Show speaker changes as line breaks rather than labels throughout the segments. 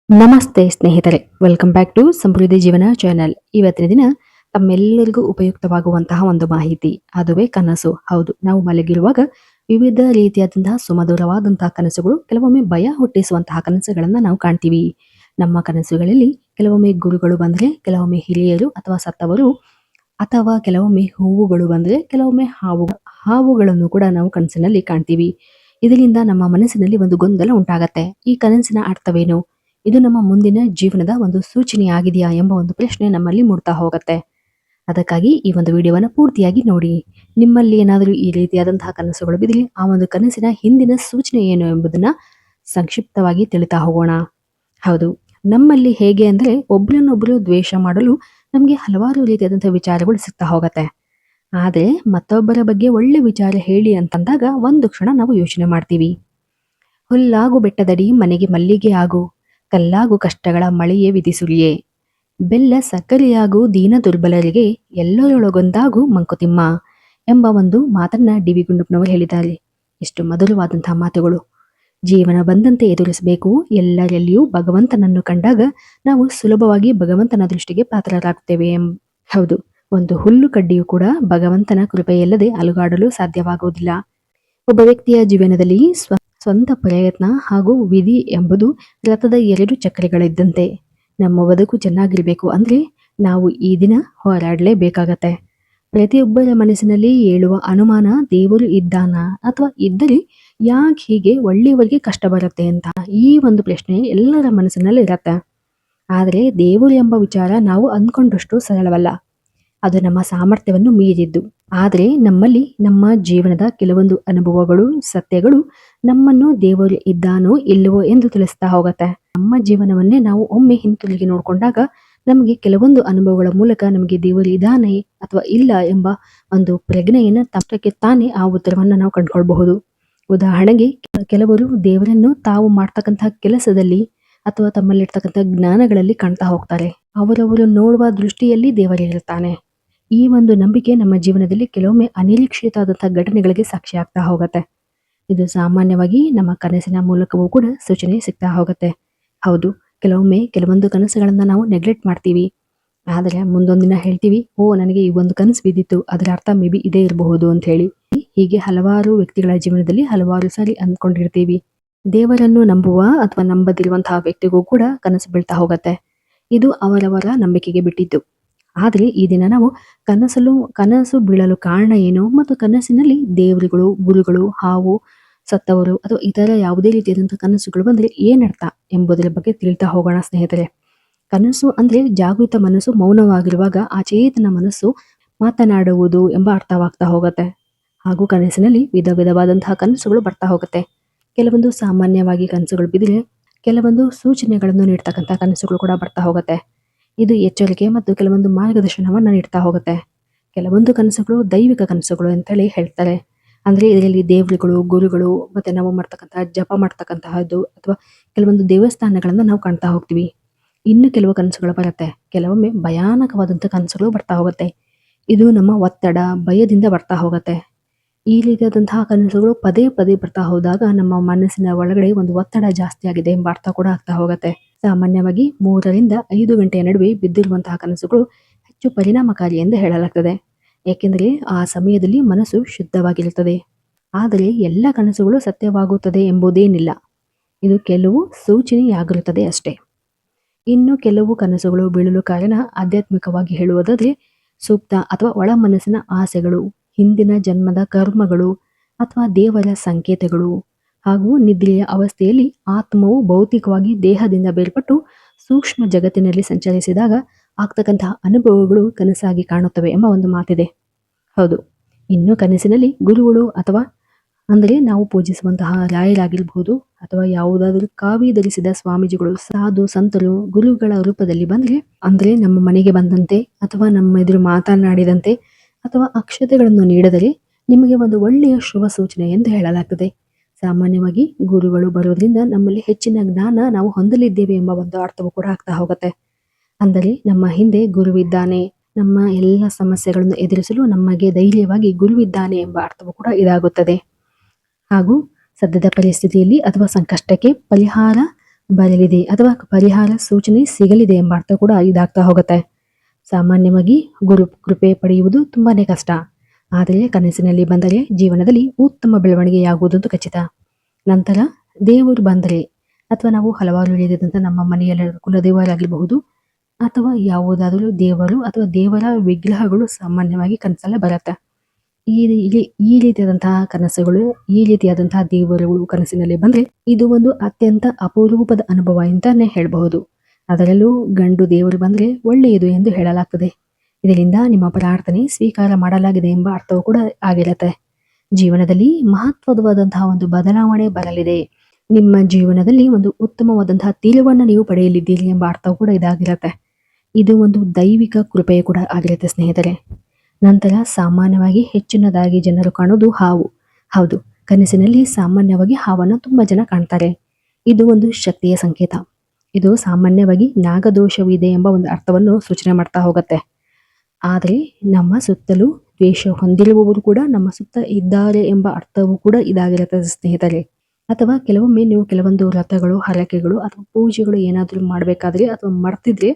ನಮಸ್ತೆ ಸ್ನೇಹಿತರೆ, welcome back to ಸಮೃದ್ಧಿ ಜೀವನ ಚಾನೆಲ್. ಇವತ್ತಿನ ದಿನ ತಮ್ಮೆಲ್ಲರಿಗೂ ಉಪಯುಕ್ತವಾಗುವಂತಹ ಒಂದು ಮಾಹಿತಿ, ಅದುವೇ ಕನಸು. ಹೌದು, ನಾವು ಮಲಗಿರುವಾಗ ವಿವಿಧ ರೀತಿಯಾದಂತಹ ಸುಮಧುರವಾದಂತಹ ಕನಸುಗಳು, ಕೆಲವೊಮ್ಮೆ ಭಯ ಹುಟ್ಟಿಸುವಂತಹ ಕನಸುಗಳನ್ನ ನಾವು ಕಾಣ್ತೀವಿ. ನಮ್ಮ ಕನಸುಗಳಲ್ಲಿ ಕೆಲವೊಮ್ಮೆ ಗುರುಗಳು ಬಂದ್ರೆ, ಕೆಲವೊಮ್ಮೆ ಹಿರಿಯರು ಅಥವಾ ಸತ್ತವರು, ಅಥವಾ ಕೆಲವೊಮ್ಮೆ ಹೂವುಗಳು ಬಂದ್ರೆ, ಕೆಲವೊಮ್ಮೆ ಹಾವುಗಳನ್ನು ಕೂಡ ನಾವು ಕನಸಿನಲ್ಲಿ ಕಾಣ್ತೀವಿ. ಇದರಿಂದ ನಮ್ಮ ಮನಸ್ಸಿನಲ್ಲಿ ಒಂದು ಗೊಂದಲ ಉಂಟಾಗತ್ತೆ. ಈ ಕನಸಿನ ಅರ್ಥವೇನು? ಇದು ನಮ್ಮ ಮುಂದಿನ ಜೀವನದ ಒಂದು ಸೂಚನೆಯಾಗಿದೆಯಾ ಎಂಬ ಒಂದು ಪ್ರಶ್ನೆ ನಮ್ಮಲ್ಲಿ ಮೂಡ್ತಾ ಹೋಗುತ್ತೆ. ಅದಕ್ಕಾಗಿ ಈ ಒಂದು ವಿಡಿಯೋವನ್ನು ಪೂರ್ತಿಯಾಗಿ ನೋಡಿ. ನಿಮ್ಮಲ್ಲಿ ಏನಾದರೂ ಈ ರೀತಿಯಾದಂತಹ ಕನಸುಗಳು ಬಿದ್ದರೆ ಆ ಒಂದು ಕನಸಿನ ಹಿಂದಿನ ಸೂಚನೆ ಏನು ಎಂಬುದನ್ನ ಸಂಕ್ಷಿಪ್ತವಾಗಿ ತಿಳಿತಾ ಹೋಗೋಣ. ಹೌದು, ನಮ್ಮಲ್ಲಿ ಹೇಗೆ ಅಂದ್ರೆ ಒಬ್ಬರನ್ನೊಬ್ಬರು ದ್ವೇಷ ಮಾಡಲು ನಮಗೆ ಹಲವಾರು ರೀತಿಯಾದಂತಹ ವಿಚಾರಗಳು ಸಿಗ್ತಾ ಹೋಗತ್ತೆ. ಆದ್ರೆ ಮತ್ತೊಬ್ಬರ ಬಗ್ಗೆ ಒಳ್ಳೆ ವಿಚಾರ ಹೇಳಿ ಅಂತಂದಾಗ ಒಂದು ಕ್ಷಣ ನಾವು ಯೋಚನೆ ಮಾಡ್ತೀವಿ. ಹುಲ್ಲಾಗು ಬೆಟ್ಟದಡಿ ಮನೆಗೆ ಮಲ್ಲಿಗೆ ಆಗು, ಕಲ್ಲಾಗು ಕಷ್ಟಗಳ ಮಳೆಯೇ ವಿಧಿಸುಳಿಯೇ, ಬೆಲ್ಲ ಸಕ್ಕರೆಯಾಗು ದೀನ ದುರ್ಬಲರಿಗೆ, ಎಲ್ಲರೊಳಗೊಂದಾಗು ಮಂಕುತಿಮ್ಮ ಎಂಬ ಒಂದು ಮಾತನ್ನ ಡಿ ವಿ ಗುಂಡಪ್ಪನವರು ಹೇಳಿದ್ದಾರೆ. ಎಷ್ಟು ಮಧುರವಾದಂತಹ ಮಾತುಗಳು. ಜೀವನ ಬಂದಂತೆ ಎದುರಿಸಬೇಕು, ಎಲ್ಲರಲ್ಲಿಯೂ ಭಗವಂತನನ್ನು ಕಂಡಾಗ ನಾವು ಸುಲಭವಾಗಿ ಭಗವಂತನ ದೃಷ್ಟಿಗೆ ಪಾತ್ರರಾಗುತ್ತೇವೆ. ಹೌದು, ಒಂದು ಹುಲ್ಲು ಕಡ್ಡಿಯು ಕೂಡ ಭಗವಂತನ ಕೃಪೆಯಿಲ್ಲದೆ ಅಲುಗಾಡಲು ಸಾಧ್ಯವಾಗುವುದಿಲ್ಲ. ಒಬ್ಬ ವ್ಯಕ್ತಿಯ ಜೀವನದಲ್ಲಿ ಸ್ವಂತ ಪ್ರಯತ್ನ ಹಾಗೂ ವಿಧಿ ಎಂಬುದು ರಥದ 2 ಚಕ್ರಗಳಿದ್ದಂತೆ. ನಮ್ಮ ಬದುಕು ಚೆನ್ನಾಗಿರ್ಬೇಕು ಅಂದ್ರೆ ನಾವು ಈ ದಿನ ಹೋರಾಡಲೇಬೇಕಾಗತ್ತೆ. ಪ್ರತಿಯೊಬ್ಬರ ಮನಸ್ಸಿನಲ್ಲಿ ಏಳುವ ಅನುಮಾನ, ದೇವರು ಇದ್ದಾನ ಅಥವಾ ಇದ್ದರೆ ಯಾಕೆ ಹೀಗೆ ಒಳ್ಳೆಯವರಿಗೆ ಕಷ್ಟ ಬರುತ್ತೆ ಅಂತ. ಈ ಒಂದು ಪ್ರಶ್ನೆ ಎಲ್ಲರ ಮನಸ್ಸಿನಲ್ಲಿ ಇರತ್ತೆ. ಆದ್ರೆ ದೇವರು ಎಂಬ ವಿಚಾರ ನಾವು ಅಂದ್ಕೊಂಡಷ್ಟು ಸರಳವಲ್ಲ. ಅದು ನಮ್ಮ ಸಾಮರ್ಥ್ಯವನ್ನು ಮೀರಿದ್ದು. ಆದರೆ ನಮ್ಮಲ್ಲಿ ನಮ್ಮ ಜೀವನದ ಕೆಲವೊಂದು ಅನುಭವಗಳು, ಸತ್ಯಗಳು ನಮ್ಮನ್ನು ದೇವರು ಇದ್ದಾನೋ ಇಲ್ಲವೋ ಎಂದು ತಿಳಿಸ್ತಾ ಹೋಗತ್ತೆ. ನಮ್ಮ ಜೀವನವನ್ನೇ ನಾವು ಒಮ್ಮೆ ಹಿಂತಿರುಗಿ ನೋಡ್ಕೊಂಡಾಗ ನಮಗೆ ಕೆಲವೊಂದು ಅನುಭವಗಳ ಮೂಲಕ ನಮಗೆ ದೇವರು ಇದ್ದಾನೆ ಅಥವಾ ಇಲ್ಲ ಎಂಬ ಒಂದು ಪ್ರಜ್ಞೆಯನ್ನ ತಪ್ಪಕ್ಕೆ ತಾನೇ ಆ ಉತ್ತರವನ್ನ ನಾವು ಕಂಡುಕೊಳ್ಬಹುದು. ಉದಾಹರಣೆಗೆ, ಕೆಲವರು ದೇವರನ್ನು ತಾವು ಮಾಡ್ತಕ್ಕಂತಹ ಕೆಲಸದಲ್ಲಿ ಅಥವಾ ತಮ್ಮಲ್ಲಿರ್ತಕ್ಕಂಥ ಜ್ಞಾನಗಳಲ್ಲಿ ಕಾಣ್ತಾ ಹೋಗ್ತಾರೆ. ಅವರವರು ನೋಡುವ ದೃಷ್ಟಿಯಲ್ಲಿ ದೇವರಿರುತ್ತಾನೆ. ಈ ಒಂದು ನಂಬಿಕೆ ನಮ್ಮ ಜೀವನದಲ್ಲಿ ಕೆಲವೊಮ್ಮೆ ಅನಿರೀಕ್ಷಿತವಾದಂತಹ ಘಟನೆಗಳಿಗೆ ಸಾಕ್ಷಿ ಆಗ್ತಾ ಹೋಗುತ್ತೆ. ಇದು ಸಾಮಾನ್ಯವಾಗಿ ನಮ್ಮ ಕನಸಿನ ಮೂಲಕವೂ ಕೂಡ ಸೂಚನೆ ಸಿಗ್ತಾ ಹೋಗುತ್ತೆ. ಹೌದು, ಕೆಲವೊಮ್ಮೆ ಕೆಲವೊಂದು ಕನಸುಗಳನ್ನ ನಾವು ನೆಗ್ಲೆಕ್ಟ್ ಮಾಡ್ತೀವಿ. ಆದರೆ ಮುಂದೊಂದಿನ ಹೇಳ್ತೀವಿ, ನನಗೆ ಈ ಒಂದು ಕನಸು ಬಿದ್ದಿತ್ತು, ಅದರ ಅರ್ಥ ಮೇ ಬಿ ಇದೇ ಇರಬಹುದು ಅಂತ ಹೇಳಿ. ಹೀಗೆ ಹಲವಾರು ವ್ಯಕ್ತಿಗಳ ಜೀವನದಲ್ಲಿ ಹಲವಾರು ಸಾರಿ ಅಂದ್ಕೊಂಡಿರ್ತೀವಿ. ದೇವರನ್ನು ನಂಬುವ ಅಥವಾ ನಂಬದಿರುವಂತಹ ವ್ಯಕ್ತಿಗೂ ಕೂಡ ಕನಸು ಬೀಳ್ತಾ ಹೋಗುತ್ತೆ. ಇದು ಅವರವರ ನಂಬಿಕೆಗೆ ಬಿಟ್ಟಿದ್ದು. ಆದರೆ ಈ ದಿನ ನಾವು ಕನಸು ಬೀಳಲು ಕಾರಣ ಏನು ಮತ್ತು ಕನಸಿನಲ್ಲಿ ದೇವರುಗಳು, ಗುರುಗಳು, ಹಾವು, ಸತ್ತವರು ಅಥವಾ ಇತರ ಯಾವುದೇ ರೀತಿಯಾದಂತಹ ಕನಸುಗಳು ಬಂದ್ರೆ ಏನರ್ಥ ಎಂಬುದರ ಬಗ್ಗೆ ತಿಳಿತಾ ಹೋಗೋಣ ಸ್ನೇಹಿತರೆ. ಕನಸು ಅಂದ್ರೆ ಜಾಗೃತ ಮನಸ್ಸು ಮೌನವಾಗಿರುವಾಗ ಅಚೇತನ ಮನಸ್ಸು ಮಾತನಾಡುವುದು ಎಂಬ ಅರ್ಥವಾಗ್ತಾ ಹೋಗುತ್ತೆ. ಹಾಗೂ ಕನಸಿನಲ್ಲಿ ವಿಧ ವಿಧವಾದಂತಹ ಕನಸುಗಳು ಬರ್ತಾ ಹೋಗುತ್ತೆ. ಕೆಲವೊಂದು ಸಾಮಾನ್ಯವಾಗಿ ಕನಸುಗಳು ಬಿದ್ದರೆ ಕೆಲವೊಂದು ಸೂಚನೆಗಳನ್ನು ನೀಡ್ತಕ್ಕಂಥ ಕನಸುಗಳು ಕೂಡ ಬರ್ತಾ ಹೋಗುತ್ತೆ. ಇದು ಎಚ್ಚರಿಕೆ ಮತ್ತು ಕೆಲವೊಂದು ಮಾರ್ಗದರ್ಶನವನ್ನು ನೀಡ್ತಾ ಹೋಗುತ್ತೆ. ಕೆಲವೊಂದು ಕನಸುಗಳು ದೈವಿಕ ಕನಸುಗಳು ಅಂತೇಳಿ ಹೇಳ್ತಾರೆ. ಅಂದ್ರೆ ಇದರಲ್ಲಿ ದೇವರುಗಳು, ಗುರುಗಳು ಮತ್ತೆ ನಾವು ಮಾಡ್ತಕ್ಕಂತಹ ಜಪ ಮಾಡ್ತಕ್ಕಂತಹದ್ದು ಅಥವಾ ಕೆಲವೊಂದು ದೇವಸ್ಥಾನಗಳನ್ನ ನಾವು ಕಾಣ್ತಾ ಹೋಗ್ತೀವಿ. ಇನ್ನು ಕೆಲವು ಕನಸುಗಳು ಬರುತ್ತೆ. ಕೆಲವೊಮ್ಮೆ ಭಯಾನಕವಾದಂತಹ ಕನಸುಗಳು ಬರ್ತಾ ಹೋಗುತ್ತೆ. ಇದು ನಮ್ಮ ಒತ್ತಡ, ಭಯದಿಂದ ಬರ್ತಾ ಹೋಗುತ್ತೆ. ಈ ರೀತಿಯಾದಂತಹ ಕನಸುಗಳು ಪದೇ ಪದೇ ಬರ್ತಾ ಹೋದಾಗ ನಮ್ಮ ಮನಸ್ಸಿನ ಒಳಗಡೆ ಒಂದು ಒತ್ತಡ ಜಾಸ್ತಿ ಆಗಿದೆ ಎಂಬ ಅರ್ಥ ಕೂಡ ಆಗ್ತಾ ಹೋಗುತ್ತೆ. ಸಾಮಾನ್ಯವಾಗಿ 3 ರಿಂದ 5 ಗಂಟೆಯ ನಡುವೆ ಬಿದ್ದಿರುವಂತಹ ಕನಸುಗಳು ಹೆಚ್ಚು ಪರಿಣಾಮಕಾರಿ ಎಂದು ಹೇಳಲಾಗ್ತದೆ. ಏಕೆಂದರೆ ಆ ಸಮಯದಲ್ಲಿ ಮನಸ್ಸು ಶುದ್ಧವಾಗಿರುತ್ತದೆ. ಆದರೆ ಎಲ್ಲ ಕನಸುಗಳು ಸತ್ಯವಾಗುತ್ತದೆ ಎಂಬುದೇನಿಲ್ಲ. ಇದು ಕೆಲವು ಸೂಚನೆಯಾಗಿರುತ್ತದೆ ಅಷ್ಟೇ. ಇನ್ನು ಕೆಲವು ಕನಸುಗಳು ಬೀಳಲು ಕಾರಣ ಆಧ್ಯಾತ್ಮಿಕವಾಗಿ ಹೇಳುವುದಾದ್ರೆ ಸೂಕ್ತ ಅಥವಾ ಒಳ ಮನಸ್ಸಿನ ಆಸೆಗಳು, ಹಿಂದಿನ ಜನ್ಮದ ಕರ್ಮಗಳು ಅಥವಾ ದೇವರ ಸಂಕೇತಗಳು ಹಾಗೂ ನಿದ್ರೆಯ ಅವಸ್ಥೆಯಲ್ಲಿ ಆತ್ಮವು ಭೌತಿಕವಾಗಿ ದೇಹದಿಂದ ಬೇರ್ಪಟ್ಟು ಸೂಕ್ಷ್ಮ ಜಗತ್ತಿನಲ್ಲಿ ಸಂಚರಿಸಿದಾಗ ಆಗ್ತಕ್ಕಂತಹ ಅನುಭವಗಳು ಕನಸಾಗಿ ಕಾಣುತ್ತವೆ ಎಂಬ ಒಂದು ಮಾತಿದೆ. ಹೌದು, ಇನ್ನು ಕನಸಿನಲ್ಲಿ ಗುರುಗಳು ಅಥವಾ ಅಂದರೆ ನಾವು ಪೂಜಿಸುವಂತಹ ರಾಯರಾಗಿರ್ಬಹುದು ಅಥವಾ ಯಾವುದಾದರೂ ಕಾವಿ ಧರಿಸಿದ ಸ್ವಾಮೀಜಿಗಳು, ಸಾಧು ಸಂತರು, ಗುರುಗಳ ರೂಪದಲ್ಲಿ ಬಂದ್ರೆ ಅಂದ್ರೆ ನಮ್ಮ ಮನೆಗೆ ಬಂದಂತೆ ಅಥವಾ ನಮ್ಮ ಎದುರು ಮಾತನಾಡಿದಂತೆ ಅಥವಾ ಅಕ್ಷತೆಗಳನ್ನು ನೀಡಿದರೆ ನಿಮಗೆ ಒಂದು ಒಳ್ಳೆಯ ಶುಭ ಸೂಚನೆ ಎಂದು ಹೇಳಲಾಗ್ತದೆ. ಸಾಮಾನ್ಯವಾಗಿ ಗುರುಗಳು ಬರೋದ್ರಿಂದ ನಮ್ಮಲ್ಲಿ ಹೆಚ್ಚಿನ ಜ್ಞಾನ ನಾವು ಹೊಂದಲಿದ್ದೇವೆ ಎಂಬ ಒಂದು ಅರ್ಥವೂ ಕೂಡ ಆಗ್ತಾ ಹೋಗುತ್ತೆ. ಅಂದರೆ ನಮ್ಮ ಹಿಂದೆ ಗುರುವಿದ್ದಾನೆ, ನಮ್ಮ ಎಲ್ಲ ಸಮಸ್ಯೆಗಳನ್ನು ಎದುರಿಸಲು ನಮಗೆ ಧೈರ್ಯವಾಗಿ ಗುರುವಿದ್ದಾನೆ ಎಂಬ ಅರ್ಥವೂ ಕೂಡ ಇದಾಗುತ್ತದೆ. ಹಾಗೂ ಸದ್ಯದ ಪರಿಸ್ಥಿತಿಯಲ್ಲಿ ಅಥವಾ ಸಂಕಷ್ಟಕ್ಕೆ ಪರಿಹಾರ ಬರಲಿದೆ ಅಥವಾ ಪರಿಹಾರ ಸೂಚನೆ ಸಿಗಲಿದೆ ಎಂಬ ಅರ್ಥ ಕೂಡ ಇದಾಗ್ತಾ ಹೋಗುತ್ತೆ. ಸಾಮಾನ್ಯವಾಗಿ ಗುರು ಕೃಪೆ ಪಡೆಯುವುದು ತುಂಬಾನೇ ಕಷ್ಟ. ಆದರೆ ಕನಸಿನಲ್ಲಿ ಬಂದರೆ ಜೀವನದಲ್ಲಿ ಉತ್ತಮ ಬೆಳವಣಿಗೆಯಾಗುವುದಂತೂ ಖಚಿತ. ನಂತರ ದೇವರು ಬಂದರೆ ಅಥವಾ ನಾವು ಹಲವಾರು ಹೇಳಿದಂಥ ನಮ್ಮ ಮನೆಯಲ್ಲಿ ಕುಲದೇವರಾಗಿರಬಹುದು ಅಥವಾ ಯಾವುದಾದರೂ ದೇವರು ಅಥವಾ ದೇವರ ವಿಗ್ರಹಗಳು ಸಾಮಾನ್ಯವಾಗಿ ಕನಸಲ್ಲೇ ಬರುತ್ತೆ. ಈ ರೀತಿಯಾದಂತಹ ಕನಸುಗಳು, ಈ ರೀತಿಯಾದಂತಹ ದೇವರುಗಳು ಕನಸಿನಲ್ಲಿ ಬಂದ್ರೆ ಇದು ಒಂದು ಅತ್ಯಂತ ಅಪರೂಪದ ಅನುಭವ ಅಂತಾನೆ ಹೇಳಬಹುದು. ಅದರಲ್ಲೂ ಗಂಡು ದೇವರು ಬಂದ್ರೆ ಒಳ್ಳೆಯದು ಎಂದು ಹೇಳಲಾಗ್ತದೆ. ಇದರಿಂದ ನಿಮ್ಮ ಪ್ರಾರ್ಥನೆ ಸ್ವೀಕಾರ ಮಾಡಲಾಗಿದೆ ಎಂಬ ಅರ್ಥವೂ ಕೂಡ ಆಗಿರುತ್ತೆ. ಜೀವನದಲ್ಲಿ ಮಹತ್ವವಾದಂತಹ ಒಂದು ಬದಲಾವಣೆ ಬರಲಿದೆ. ನಿಮ್ಮ ಜೀವನದಲ್ಲಿ ಒಂದು ಉತ್ತಮವಾದಂತಹ ತಿರುವನ್ನು ನೀವು ಪಡೆಯಲಿದ್ದೀರಿ ಎಂಬ ಅರ್ಥವೂ ಕೂಡ ಇದಾಗಿರುತ್ತೆ. ಇದು ಒಂದು ದೈವಿಕ ಕೃಪೆಯೂ ಕೂಡ ಆಗಿರುತ್ತೆ ಸ್ನೇಹಿತರೆ. ನಂತರ ಸಾಮಾನ್ಯವಾಗಿ ಹೆಚ್ಚಿನದಾಗಿ ಜನರು ಕಾಣುವುದು ಹಾವು. ಹೌದು, ಕನಸಿನಲ್ಲಿ ಸಾಮಾನ್ಯವಾಗಿ ಹಾವನ್ನು ತುಂಬಾ ಜನ ಕಾಣ್ತಾರೆ. ಇದು ಒಂದು ಶಕ್ತಿಯ ಸಂಕೇತ. ಇದು ಸಾಮಾನ್ಯವಾಗಿ ನಾಗದೋಷವಿದೆ ಎಂಬ ಒಂದು ಅರ್ಥವನ್ನು ಸೂಚನೆ ಮಾಡ್ತಾ ಹೋಗುತ್ತೆ. ಆದರೆ ನಮ್ಮ ಸುತ್ತಲೂ ದ್ವೇಷ ಹೊಂದಿರುವವರು ಕೂಡ ನಮ್ಮ ಸುತ್ತ ಇದ್ದಾರೆ ಎಂಬ ಅರ್ಥವೂ ಕೂಡ ಇದಾಗಿರುತ್ತೆ ಸ್ನೇಹಿತರೆ. ಅಥವಾ ಕೆಲವೊಮ್ಮೆ ನೀವು ಕೆಲವೊಂದು ವ್ರತಗಳು, ಹರಕೆಗಳು ಅಥವಾ ಪೂಜೆಗಳು ಏನಾದರೂ ಮಾಡಬೇಕಾದ್ರೆ ಅಥವಾ ಮರ್ತಿದ್ರೆ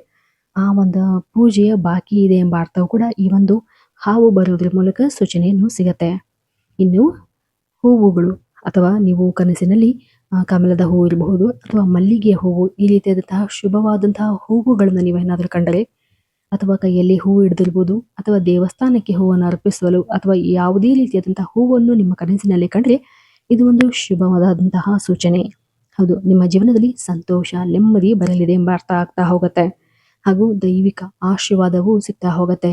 ಆ ಒಂದು ಪೂಜೆಯ ಬಾಕಿ ಇದೆ ಎಂಬ ಅರ್ಥವೂ ಕೂಡ ಈ ಒಂದು ಹಾವು ಬರುವುದರ ಮೂಲಕ ಸೂಚನೆಯನ್ನು ಸಿಗತ್ತೆ. ಇನ್ನು ಹೂವುಗಳು ಅಥವಾ ನೀವು ಕನಸಿನಲ್ಲಿ ಕಮಲದ ಹೂವು ಇರಬಹುದು ಅಥವಾ ಮಲ್ಲಿಗೆಯ ಹೂವು, ಈ ರೀತಿಯಾದಂತಹ ಶುಭವಾದಂತಹ ಹೂವುಗಳನ್ನು ನೀವೇನಾದರೂ ಕಂಡರೆ ಅಥವಾ ಕೈಯಲ್ಲಿ ಹೂವು ಹಿಡಿದಿರ್ಬೋದು ಅಥವಾ ದೇವಸ್ಥಾನಕ್ಕೆ ಹೂವನ್ನು ಅರ್ಪಿಸಲು ಅಥವಾ ಯಾವುದೇ ರೀತಿಯಾದಂತಹ ಹೂವನ್ನು ನಿಮ್ಮ ಕನಸಿನಲ್ಲಿ ಕಂಡ್ರೆ ಇದು ಒಂದು ಶುಭವಾದಂತಹ ಸೂಚನೆ. ಹೌದು, ನಿಮ್ಮ ಜೀವನದಲ್ಲಿ ಸಂತೋಷ, ನೆಮ್ಮದಿ ಬರಲಿದೆ ಎಂಬ ಅರ್ಥ ಆಗ್ತಾ ಹೋಗುತ್ತೆ. ಹಾಗೂ ದೈವಿಕ ಆಶೀರ್ವಾದವೂ ಸಿಗ್ತಾ ಹೋಗುತ್ತೆ.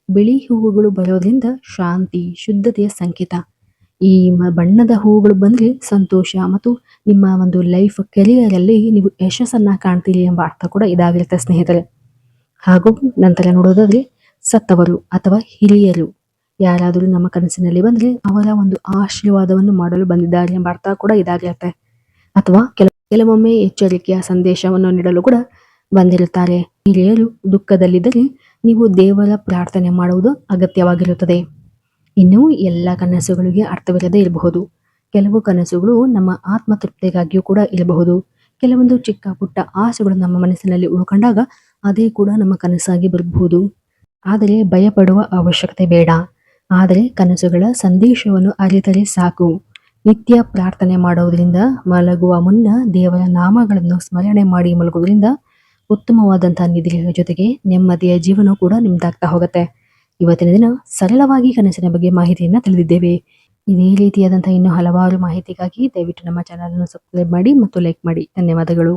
ಬಿಳಿ ಹೂವುಗಳು ಬರೋದ್ರಿಂದ ಶಾಂತಿ, ಶುದ್ಧತೆಯ ಸಂಕೇತ. ಈ ಬಣ್ಣದ ಹೂವುಗಳು ಬಂದ್ರೆ ಸಂತೋಷ ಮತ್ತು ನಿಮ್ಮ ಒಂದು ಲೈಫ್ ಕೆರಿಯರ್ ಅಲ್ಲಿ ನೀವು ಯಶಸ್ಸನ್ನ ಕಾಣ್ತೀರಿ ಎಂಬ ಅರ್ಥ ಕೂಡ ಇದಾಗಿರುತ್ತೆ ಸ್ನೇಹಿತರೆ. ಹಾಗೂ ನಂತರ ನೋಡೋದಾದ್ರೆ ಸತ್ತವರು ಅಥವಾ ಹಿರಿಯರು ಯಾರಾದರೂ ನಮ್ಮ ಕನಸಿನಲ್ಲಿ ಬಂದ್ರೆ ಅವರ ಒಂದು ಆಶೀರ್ವಾದವನ್ನು ಮಾಡಲು ಬಂದಿದ್ದಾರೆ ಎಂಬ ಅರ್ಥ ಕೂಡ ಇದಾಗಿರುತ್ತೆ. ಅಥವಾ ಕೆಲವೊಮ್ಮೆ ಎಚ್ಚರಿಕೆಯ ಸಂದೇಶವನ್ನು ನೀಡಲು ಕೂಡ ಬಂದಿರುತ್ತಾರೆ. ಹಿರಿಯರು ದುಃಖದಲ್ಲಿದ್ದರೆ ನೀವು ದೇವರ ಪ್ರಾರ್ಥನೆ ಮಾಡುವುದು ಅಗತ್ಯವಾಗಿರುತ್ತದೆ. ಇನ್ನು ಎಲ್ಲ ಕನಸುಗಳಿಗೆ ಅರ್ಥವಿರದೇ ಇರಬಹುದು. ಕೆಲವು ಕನಸುಗಳು ನಮ್ಮ ಆತ್ಮತೃಪ್ತಿಗಾಗಿಯೂ ಕೂಡ ಇರಬಹುದು. ಕೆಲವೊಂದು ಚಿಕ್ಕ ಪುಟ್ಟ ಆಸೆಗಳು ನಮ್ಮ ಮನಸ್ಸಿನಲ್ಲಿ ಉಳ್ಕೊಂಡಾಗ ಅದೇ ಕೂಡ ನಮ್ಮ ಕನಸಾಗಿ ಬರಬಹುದು. ಆದರೆ ಭಯಪಡುವ ಅವಶ್ಯಕತೆ ಬೇಡ. ಆದರೆ ಕನಸುಗಳ ಸಂದೇಶವನ್ನು ಅರಿತರೆ ಸಾಕು. ನಿತ್ಯ ಪ್ರಾರ್ಥನೆ ಮಾಡೋದ್ರಿಂದ, ಮಲಗುವ ಮುನ್ನ ದೇವರ ನಾಮಗಳನ್ನು ಸ್ಮರಣೆ ಮಾಡಿ ಮಲಗುವುದರಿಂದ ಉತ್ತಮವಾದಂತಹ ನಿದ್ರೆಯ ಜೊತೆಗೆ ನೆಮ್ಮದಿಯ ಜೀವನ ಕೂಡ ನಿಮ್ದಾಗ್ತಾ ಹೋಗುತ್ತೆ. ಇವತ್ತಿನ ದಿನ ಸರಳವಾಗಿ ಕನಸಿನ ಬಗ್ಗೆ ಮಾಹಿತಿಯನ್ನ ತಿಳಿದಿದ್ದೇವೆ. ಇದೇ ರೀತಿಯಾದಂತಹ ಇನ್ನು ಹಲವಾರು ಮಾಹಿತಿಗಾಗಿ ದಯವಿಟ್ಟು ನಮ್ಮ ಚಾನಲ್ ಅನ್ನು ಸಬ್ಸ್ಕ್ರೈಬ್ ಮಾಡಿ ಮತ್ತು ಲೈಕ್ ಮಾಡಿ. ಧನ್ಯವಾದಗಳು.